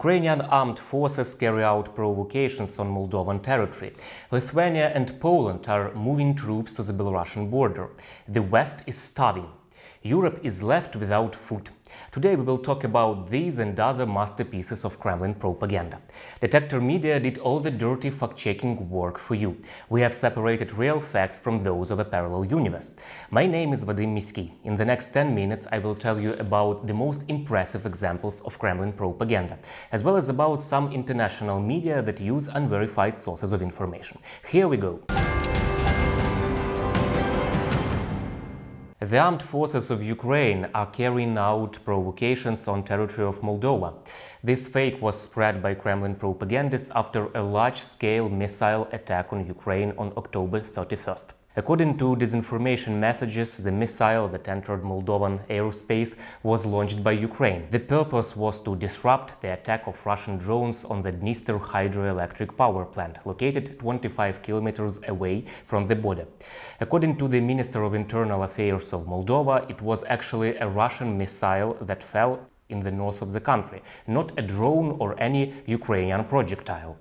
Ukrainian Armed Forces carry out provocations on Moldovan territory. Lithuania and Poland are moving troops to the Belarusian border. The West is starving. Europe is left without food. Today we will talk about these and other masterpieces of Kremlin propaganda. Detector Media did all the dirty fact-checking work for you. We have separated real facts from those of a parallel universe. My name is Vadym Miskyi. In the next 10 minutes I will tell you about the most impressive examples of Kremlin propaganda, as well as about some international media that use unverified sources of information. Here we go. The armed forces of Ukraine are carrying out provocations on territory of Moldova. This fake was spread by Kremlin propagandists after a large-scale missile attack on Ukraine on October 31st. According to disinformation messages, the missile that entered Moldovan airspace was launched by Ukraine. The purpose was to disrupt the attack of Russian drones on the Dniester hydroelectric power plant, located 25 kilometers away from the border. According to the Minister of Internal Affairs of Moldova, it was actually a Russian missile that fell in the north of the country, not a drone or any Ukrainian projectile.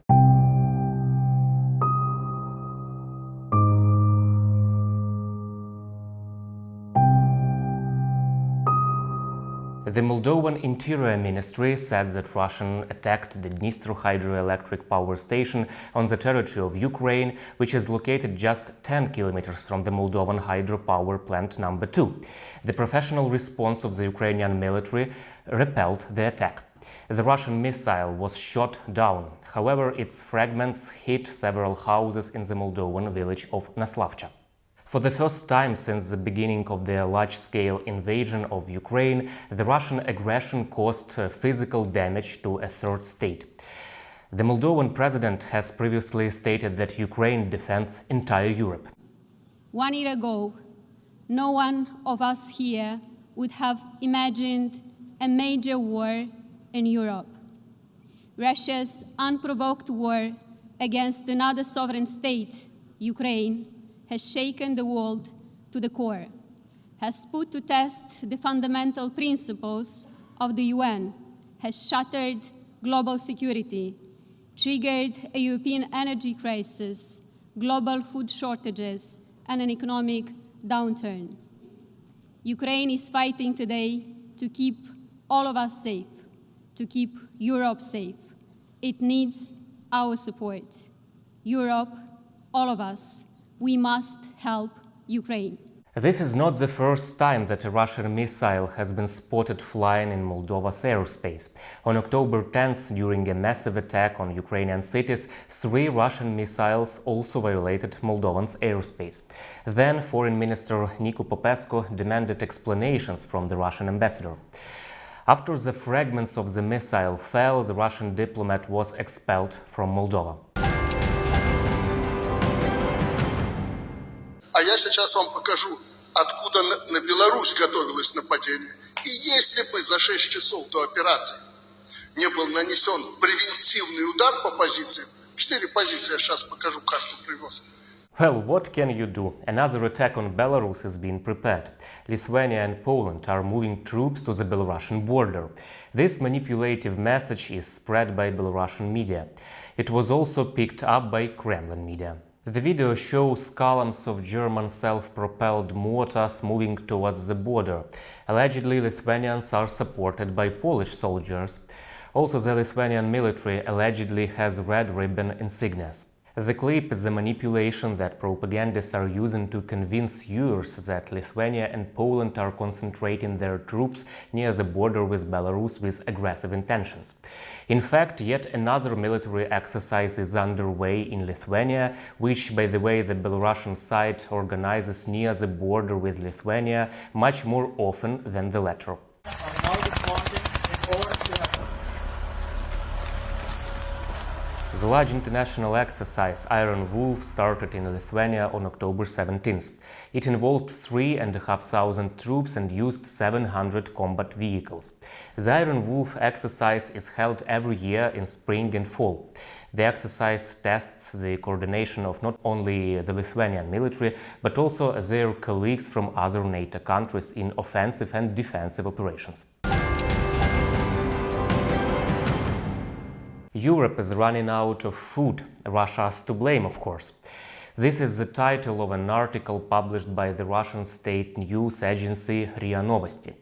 The Moldovan Interior Ministry said that Russia attacked the Dniester hydroelectric power station on the territory of Ukraine, which is located just 10 kilometers from the Moldovan hydropower plant number 2. The professional response of the Ukrainian military repelled the attack. The Russian missile was shot down. However, its fragments hit several houses in the Moldovan village of Naslavcha. For the first time since the beginning of the large-scale invasion of Ukraine, the Russian aggression caused physical damage to a third state. The Moldovan president has previously stated that Ukraine defends entire Europe. 1 year ago, no one of us here would have imagined a major war in Europe. Russia's unprovoked war against another sovereign state, Ukraine, has shaken the world to the core, has put to test the fundamental principles of the UN, has shattered global security, triggered a European energy crisis, global food shortages, and an economic downturn. Ukraine is fighting today to keep all of us safe, to keep Europe safe. It needs our support. Europe, all of us, we must help Ukraine. This is not the first time that a Russian missile has been spotted flying in Moldova's airspace. On October 10th, during a massive attack on Ukrainian cities, 3 Russian missiles also violated Moldovan's airspace. Then Foreign Minister Nicu Popescu demanded explanations from the Russian ambassador. After the fragments of the missile fell, the Russian diplomat was expelled from Moldova. Я сейчас вам покажу, откуда на Беларусь готовилось нападение. И если бы за 6 часов до операции не был нанесен превентивный удар по позициям, 4 позиции, я сейчас покажу, карту привез. Well, what can you do? Another attack on Belarus is being prepared. Lithuania and Poland are moving troops to the Belarusian border. This manipulative message is spread by Belarusian media. It was also picked up by Kremlin media. The video shows columns of German self-propelled mortars moving towards the border. Allegedly, Lithuanians are supported by Polish soldiers. Also, the Lithuanian military allegedly has red ribbon insignias. The clip is a manipulation that propagandists are using to convince viewers that Lithuania and Poland are concentrating their troops near the border with Belarus with aggressive intentions. In fact, yet another military exercise is underway in Lithuania, which, by the way, the Belarusian side organizes near the border with Lithuania much more often than the latter. The large international exercise Iron Wolf started in Lithuania on October 17th. It involved 3,500 troops and used 700 combat vehicles. The Iron Wolf exercise is held every year in spring and fall. The exercise tests the coordination of not only the Lithuanian military, but also their colleagues from other NATO countries in offensive and defensive operations. Europe is running out of food. Russia's to blame, of course. This is the title of an article published by the Russian state news agency RIA Novosti.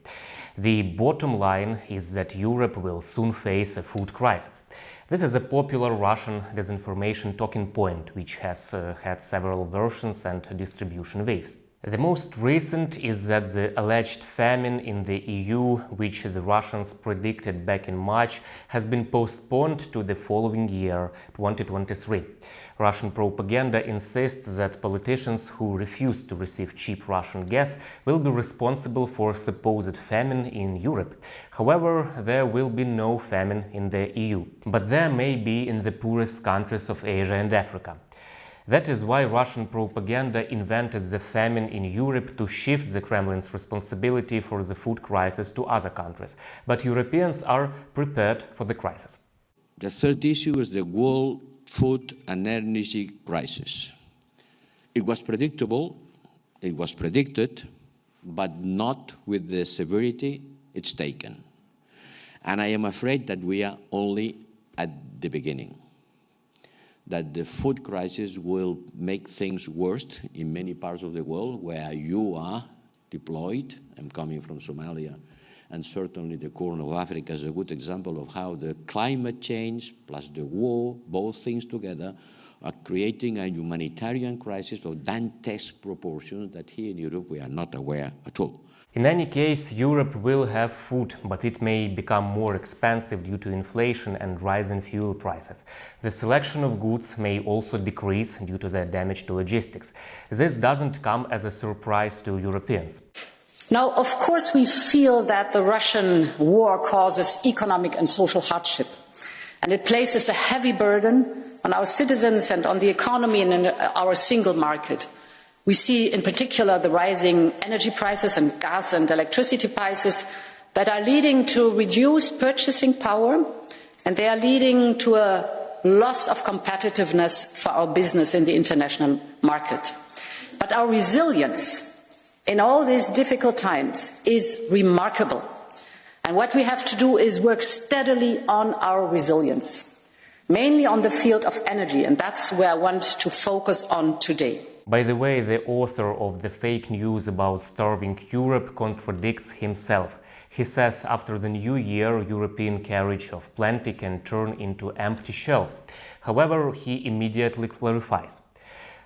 The bottom line is that Europe will soon face a food crisis. This is a popular Russian disinformation talking point, which has had several versions and distribution waves. The most recent is that the alleged famine in the EU, which the Russians predicted back in March, has been postponed to the following year, 2023. Russian propaganda insists that politicians who refuse to receive cheap Russian gas will be responsible for supposed famine in Europe. However, there will be no famine in the EU, but there may be in the poorest countries of Asia and Africa. That is why Russian propaganda invented the famine in Europe to shift the Kremlin's responsibility for the food crisis to other countries. But Europeans are prepared for the crisis. The third issue is the world food and energy crisis. It was predictable, it was predicted, but not with the severity it's taken. And I am afraid that we are only at the beginning. That the food crisis will make things worse in many parts of the world where you are deployed. I'm coming from Somalia, and certainly the Corn of Africa is a good example of how the climate change plus the war, both things together, are creating a humanitarian crisis of Dantesque proportions that here in Europe we are not aware at all. In any case, Europe will have food, but it may become more expensive due to inflation and rising fuel prices. The selection of goods may also decrease due to the damage to logistics. This doesn't come as a surprise to Europeans. Now, of course, we feel that the Russian war causes economic and social hardship, and it places a heavy burden on our citizens and on the economy and in our single market. We see in particular the rising energy prices and gas and electricity prices that are leading to reduced purchasing power, and they are leading to a loss of competitiveness for our business in the international market. But our resilience in all these difficult times is remarkable. And what we have to do is work steadily on our resilience, mainly on the field of energy, and that's where I want to focus on today. By the way, the author of the fake news about starving Europe contradicts himself. He says after the new year, European carriage of plenty can turn into empty shelves. However, he immediately clarifies.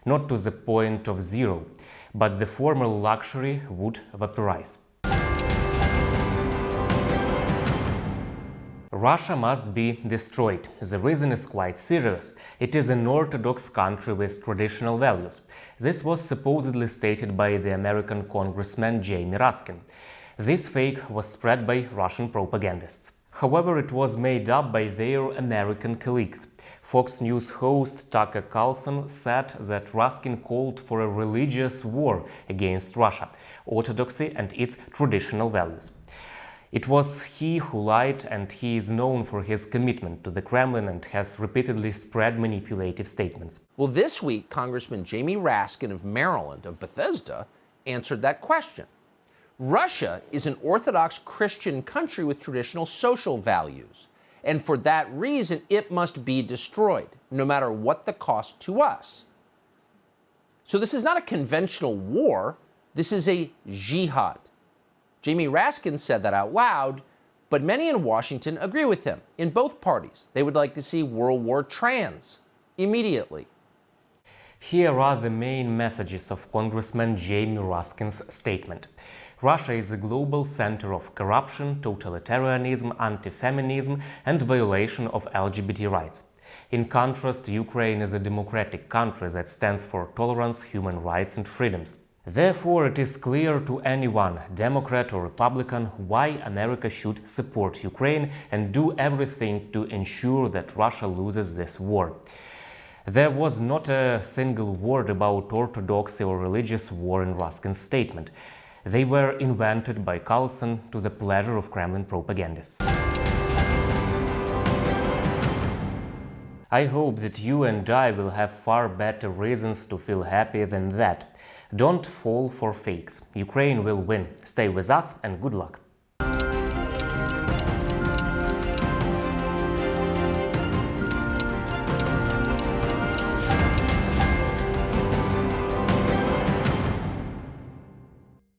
Not to the point of zero, but the former luxury would vaporize. Russia must be destroyed. The reason is quite serious. It is an orthodox country with traditional values. This was supposedly stated by the American Congressman Jamie Raskin. This fake was spread by Russian propagandists. However, it was made up by their American colleagues. Fox News host Tucker Carlson said that Raskin called for a religious war against Russia, orthodoxy and its traditional values. It was he who lied, and he is known for his commitment to the Kremlin and has repeatedly spread manipulative statements. Well, this week, Congressman Jamie Raskin of Maryland, of Bethesda, answered that question. Russia is an Orthodox Christian country with traditional social values, and for that reason, it must be destroyed, no matter what the cost to us. So this is not a conventional war, this is a jihad. Jamie Raskin said that out loud, but many in Washington agree with him, in both parties. They would like to see World War trans immediately. Here are the main messages of Congressman Jamie Raskin's statement. Russia is a global center of corruption, totalitarianism, anti-feminism, and violation of LGBT rights. In contrast, Ukraine is a democratic country that stands for tolerance, human rights, and freedoms. Therefore, it is clear to anyone, Democrat or Republican, why America should support Ukraine and do everything to ensure that Russia loses this war. There was not a single word about orthodoxy or religious war in Raskin's statement. They were invented by Carlson to the pleasure of Kremlin propagandists. I hope that you and I will have far better reasons to feel happy than that. Don't fall for fakes. Ukraine will win. Stay with us and good luck.